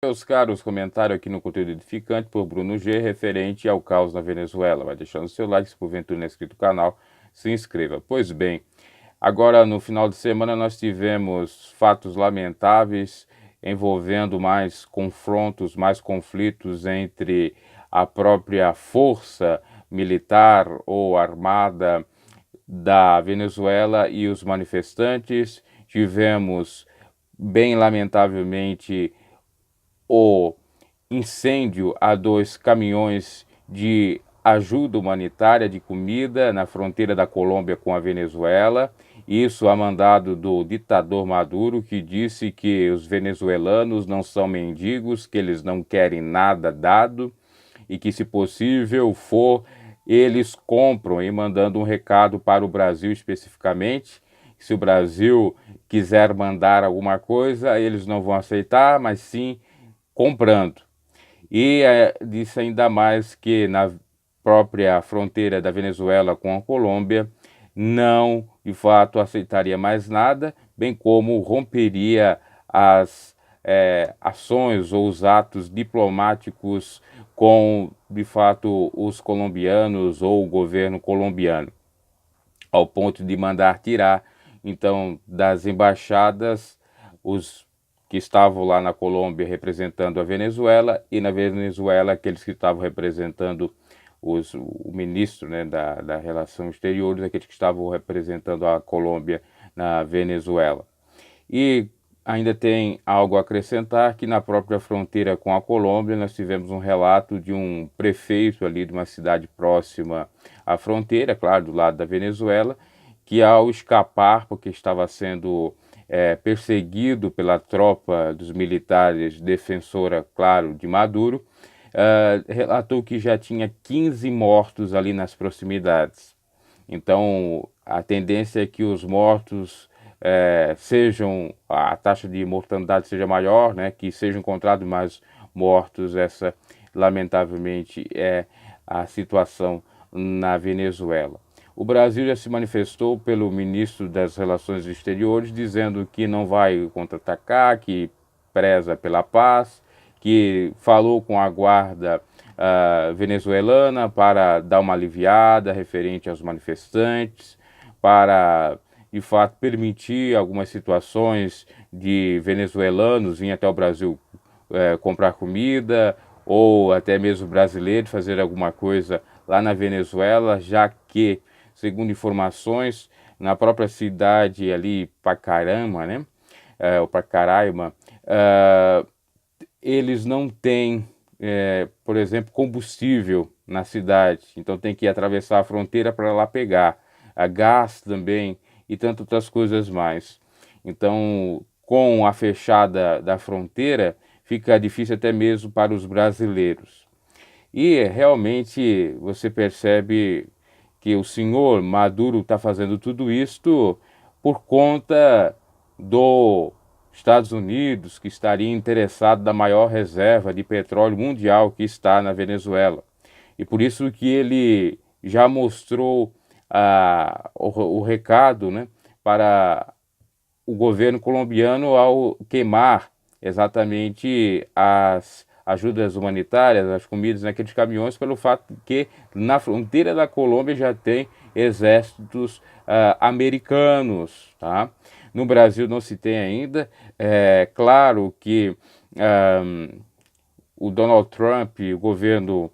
Meus caros, comentário aqui no conteúdo edificante por Bruno G, referente ao caos na Venezuela. Vai deixando o seu like, se porventura não é inscrito no canal, se inscreva. Pois bem, agora no final de semana nós tivemos fatos lamentáveis envolvendo mais confrontos, mais conflitos entre a própria força militar ou armada da Venezuela e os manifestantes. Tivemos, bem lamentavelmente, o incêndio a 2 caminhões de ajuda humanitária de comida na fronteira da Colômbia com a Venezuela. Isso a mandado do ditador Maduro, que disse que os venezuelanos não são mendigos, que eles não querem nada dado e que, se possível for, eles compram, e mandando um recado para o Brasil especificamente. Se o Brasil quiser mandar alguma coisa, eles não vão aceitar, mas sim comprando. E disse ainda mais que na própria fronteira da Venezuela com a Colômbia não, de fato, aceitaria mais nada, bem como romperia as ações ou os atos diplomáticos com, de fato, os colombianos ou o governo colombiano, ao ponto de mandar tirar, então, das embaixadas os que estavam lá na Colômbia representando a Venezuela, e na Venezuela aqueles que estavam representando o ministro, né, da Relação Exteriores, aqueles que estavam representando a Colômbia na Venezuela. E ainda tem algo a acrescentar, que na própria fronteira com a Colômbia nós tivemos um relato de um prefeito ali de uma cidade próxima à fronteira, claro, do lado da Venezuela, que ao escapar, porque estava sendo perseguido pela tropa dos militares defensora, claro, de Maduro, relatou que já tinha 15 mortos ali nas proximidades. Então, a tendência é que os mortos a taxa de mortalidade seja maior, né, que sejam encontrados mais mortos. Essa, lamentavelmente, é a situação na Venezuela. O Brasil já se manifestou pelo ministro das Relações Exteriores, dizendo que não vai contra-atacar, que preza pela paz, que falou com a guarda venezuelana para dar uma aliviada referente aos manifestantes, para, de fato, permitir algumas situações de venezuelanos virem até o Brasil comprar comida, ou até mesmo brasileiros fazer alguma coisa lá na Venezuela, já que, segundo informações, na própria cidade ali, Pacarama, né, ou Pacaraima, eles não têm, por exemplo, combustível na cidade, então tem que atravessar a fronteira para lá pegar, a gás também e tantas outras coisas mais. Então, com a fechada da fronteira, fica difícil até mesmo para os brasileiros. E realmente você percebe que o senhor Maduro está fazendo tudo isto por conta dos Estados Unidos, que estaria interessado na maior reserva de petróleo mundial que está na Venezuela. E por isso que ele já mostrou o recado, né, para o governo colombiano ao queimar exatamente as ajudas humanitárias, as comidas naqueles caminhões, pelo fato de que na fronteira da Colômbia já tem exércitos americanos, tá? No Brasil não se tem ainda. É claro que o Donald Trump, o governo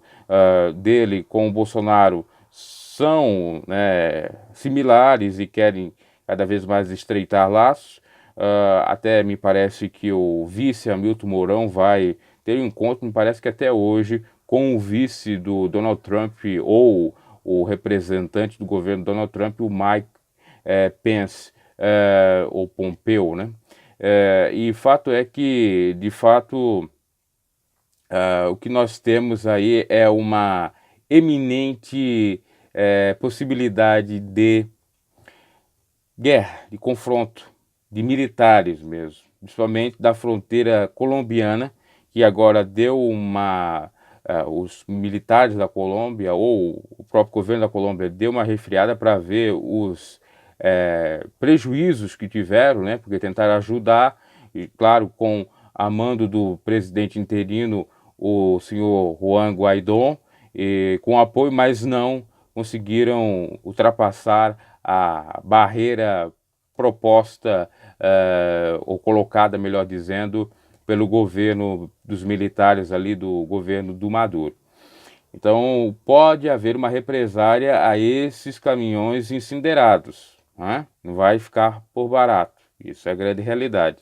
dele com o Bolsonaro são, né, similares e querem cada vez mais estreitar laços. Até me parece que o vice Hamilton Mourão vai ter um encontro, me parece que até hoje, com o vice do Donald Trump, ou o representante do governo Donald Trump, o Mike Pence, ou Pompeo, né? E fato é que, de fato, o que nós temos aí é uma eminente possibilidade de guerra, de confronto, de militares mesmo, principalmente da fronteira colombiana, que agora deu os militares da Colômbia, ou o próprio governo da Colômbia, deu uma resfriada para ver os prejuízos que tiveram, né, porque tentaram ajudar, e claro, com a mando do presidente interino, o senhor Juan Guaidó, com apoio, mas não conseguiram ultrapassar a barreira proposta, ou colocada, melhor dizendo, pelo governo dos militares ali, do governo do Maduro. Então, pode haver uma represária a esses caminhões incinerados, né? Não vai ficar por barato, isso é a grande realidade.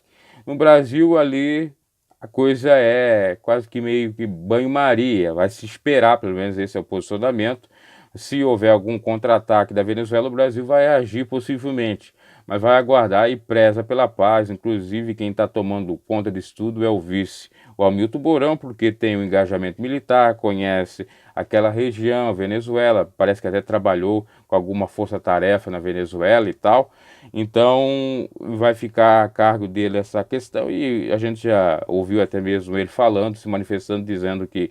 No Brasil, ali, a coisa é quase que meio que banho-maria, vai se esperar, pelo menos esse é o posicionamento. Se houver algum contra-ataque da Venezuela, o Brasil vai agir possivelmente, mas vai aguardar e preza pela paz. Inclusive, quem está tomando conta disso tudo é o vice, o Hamilton Mourão, porque tem um engajamento militar, conhece aquela região, a Venezuela, parece que até trabalhou com alguma força-tarefa na Venezuela e tal. Então, vai ficar a cargo dele essa questão, e a gente já ouviu até mesmo ele falando, se manifestando, dizendo que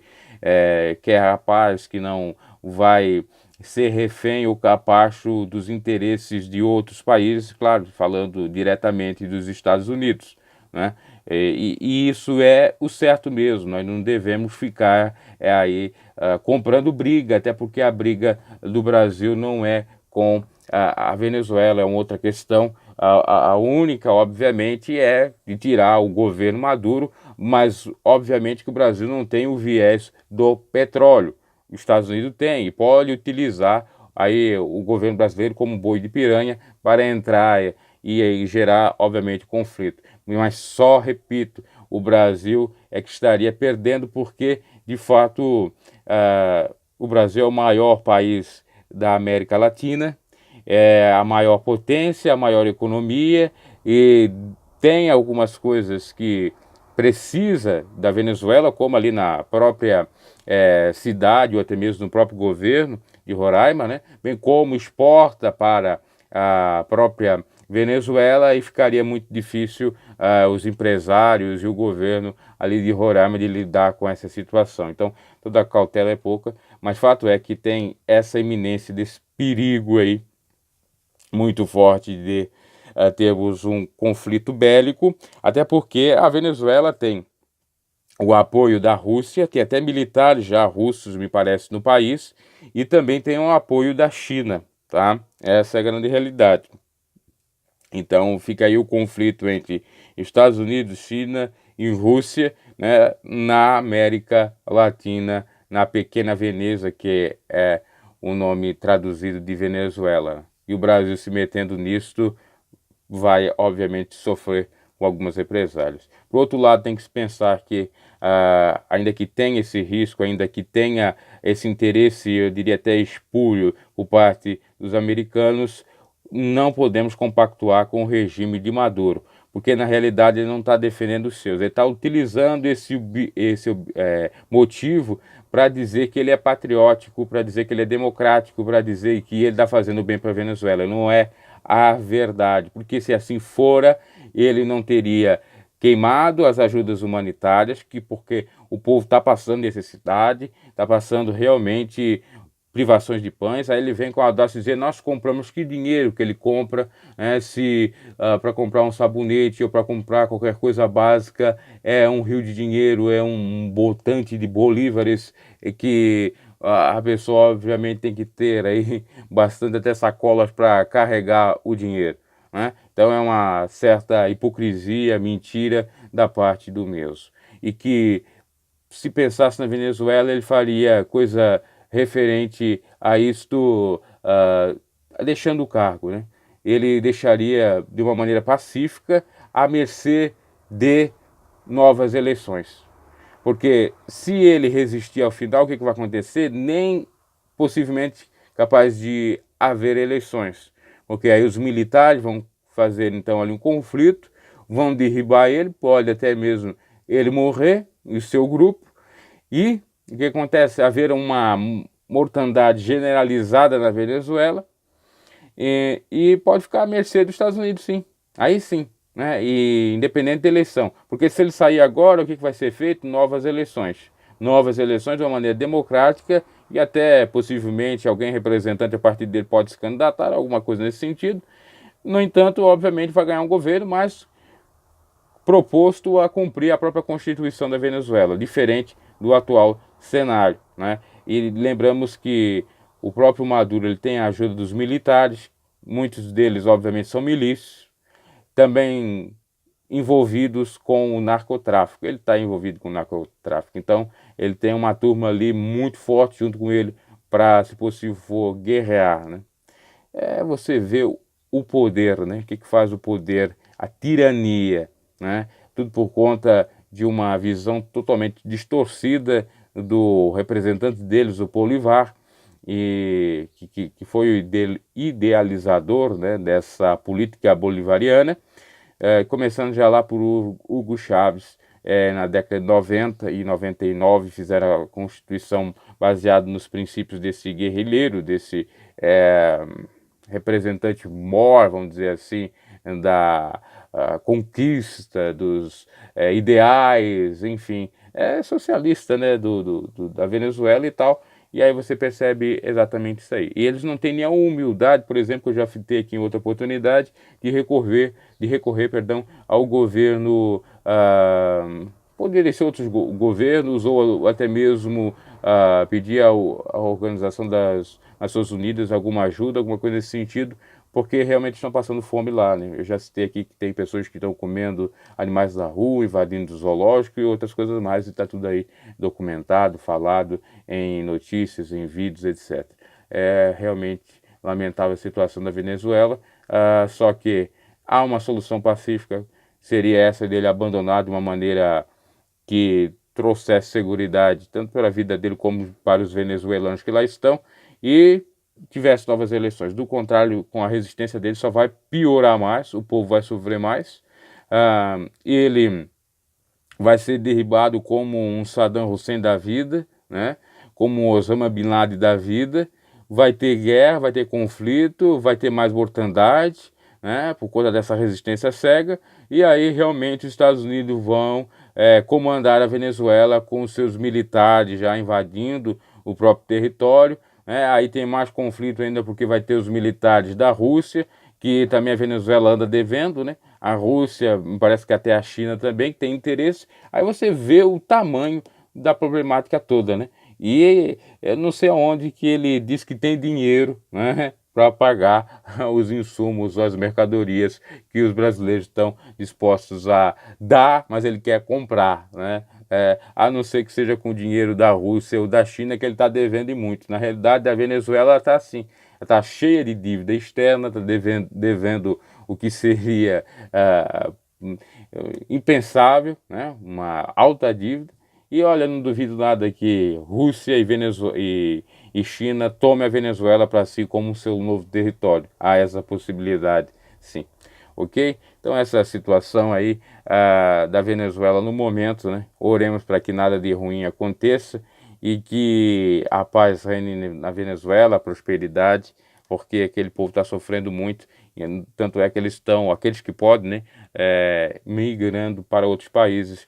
quer a paz, que não vai ser refém ou capacho dos interesses de outros países, claro, falando diretamente dos Estados Unidos, né? E isso é o certo mesmo, nós não devemos ficar aí comprando briga, até porque a briga do Brasil não é com a Venezuela, é uma outra questão. A única, obviamente, é de tirar o governo Maduro, mas obviamente que o Brasil não tem o viés do petróleo. Os Estados Unidos tem e pode utilizar aí o governo brasileiro como boi de piranha para entrar e gerar, obviamente, conflito. Mas só repito, o Brasil é que estaria perdendo, porque, de fato, o Brasil é o maior país da América Latina, é a maior potência, a maior economia, e tem algumas coisas que precisa da Venezuela, como ali na própria cidade, ou até mesmo no próprio governo de Roraima, né? Bem como exporta para a própria Venezuela, e ficaria muito difícil os empresários e o governo ali de Roraima de lidar com essa situação. Então, toda a cautela é pouca, mas fato é que tem essa iminência desse perigo aí muito forte de termos um conflito bélico, até porque a Venezuela tem o apoio da Rússia, tem até militares já russos, me parece, no país, e também tem o apoio da China, tá? Essa é a grande realidade. Então fica aí o conflito entre Estados Unidos, China e Rússia, né, na América Latina, na pequena Veneza, que é o nome traduzido de Venezuela. E o Brasil se metendo nisto vai, obviamente, sofrer com algumas represálias. Por outro lado, tem que se pensar que, ainda que tenha esse risco, ainda que tenha esse interesse, eu diria até espúrio, por parte dos americanos, não podemos compactuar com o regime de Maduro, porque na realidade ele não está defendendo os seus, ele está utilizando esse motivo para dizer que ele é patriótico, para dizer que ele é democrático, para dizer que ele está fazendo bem para a Venezuela. Não é a verdade, porque se assim fora, ele não teria queimado as ajudas humanitárias, porque o povo está passando necessidade, está passando realmente privações de pães. Aí ele vem com a audácia dizer: nós compramos. Que dinheiro que ele compra, né? Se para comprar um sabonete ou para comprar qualquer coisa básica é um rio de dinheiro, é um botante de bolívares, que a pessoa obviamente tem que ter aí bastante até sacolas para carregar o dinheiro, né? Então é uma certa hipocrisia, mentira da parte do mesmo. E que, se pensasse na Venezuela, ele faria coisa referente a isto, deixando o cargo, né? Ele deixaria de uma maneira pacífica, à mercê de novas eleições. Porque se ele resistir ao final, o que vai acontecer? Nem possivelmente capaz de haver eleições. Porque aí os militares vão fazer então ali um conflito, vão derribar ele, pode até mesmo ele morrer e o seu grupo. E o que acontece? Haver uma mortandade generalizada na Venezuela, e pode ficar à mercê dos Estados Unidos, sim. Aí sim, né? E independente da eleição. Porque se ele sair agora, o que vai ser feito? Novas eleições. Novas eleições de uma maneira democrática, e até possivelmente alguém representante a partir dele pode se candidatar, alguma coisa nesse sentido. No entanto, obviamente vai ganhar um governo, mas proposto a cumprir a própria Constituição da Venezuela, diferente do atual cenário, né? E lembramos que o próprio Maduro ele tem a ajuda dos militares, muitos deles obviamente são milícias, também envolvidos com o narcotráfico. Ele está envolvido com o narcotráfico, então ele tem uma turma ali muito forte junto com ele para, se possível for, guerrear, né? Você vê o poder, né? O que faz o poder? A tirania, né? Tudo por conta de uma visão totalmente distorcida do representante deles, o Bolivar, e que foi o idealizador, né, dessa política bolivariana, começando já lá por Hugo Chávez, na década de 90 e 99, fizeram a Constituição baseada nos princípios desse guerrilheiro, desse representante mor, vamos dizer assim, da conquista dos ideais, enfim, socialista, né, da Venezuela e tal. E aí você percebe exatamente isso aí. E eles não têm nem a humildade, por exemplo, que eu já citei aqui em outra oportunidade, de recorrer, perdão, ao governo, poderia ser outros governos, ou até mesmo pedir à Organização das Nações Unidas alguma ajuda, alguma coisa nesse sentido, porque realmente estão passando fome lá, né? Eu já citei aqui que tem pessoas que estão comendo animais da rua, invadindo o zoológico e outras coisas mais, e está tudo aí documentado, falado em notícias, em vídeos, etc. É realmente lamentável a situação da Venezuela, só que há uma solução pacífica, seria essa dele abandonar de uma maneira que trouxesse seguridade, tanto para a vida dele como para os venezuelanos que lá estão, e tivesse novas eleições. Do contrário, com a resistência dele, só vai piorar mais, o povo vai sofrer mais, ele vai ser derribado como um Saddam Hussein da vida, né? Como um Osama Bin Laden da vida, vai ter guerra, vai ter conflito, vai ter mais mortandade, né? Por conta dessa resistência cega, e aí realmente os Estados Unidos vão comandar a Venezuela com seus militares já invadindo o próprio território, né? Aí tem mais conflito ainda porque vai ter os militares da Rússia, que também a Venezuela anda devendo, né? A Rússia, me parece que até a China também, que tem interesse. Aí você vê o tamanho da problemática toda, né? E eu não sei aonde que ele diz que tem dinheiro, né, para pagar os insumos, as mercadorias que os brasileiros estão dispostos a dar, mas ele quer comprar, né? A não ser que seja com dinheiro da Rússia ou da China, que ele está devendo e muito. Na realidade, a Venezuela está assim, está cheia de dívida externa, está devendo o que seria impensável, né? Uma alta dívida. E olha, não duvido nada que Rússia e China tomem a Venezuela para si como seu novo território. Há essa possibilidade, sim. Ok? Então essa situação aí da Venezuela no momento, né? Oremos para que nada de ruim aconteça e que a paz reine na Venezuela, a prosperidade, porque aquele povo está sofrendo muito, e tanto é que eles estão, aqueles que podem, né, migrando para outros países,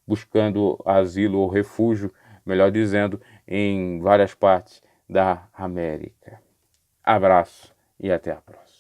buscando asilo ou refúgio, melhor dizendo, em várias partes da América. Abraço e até a próxima.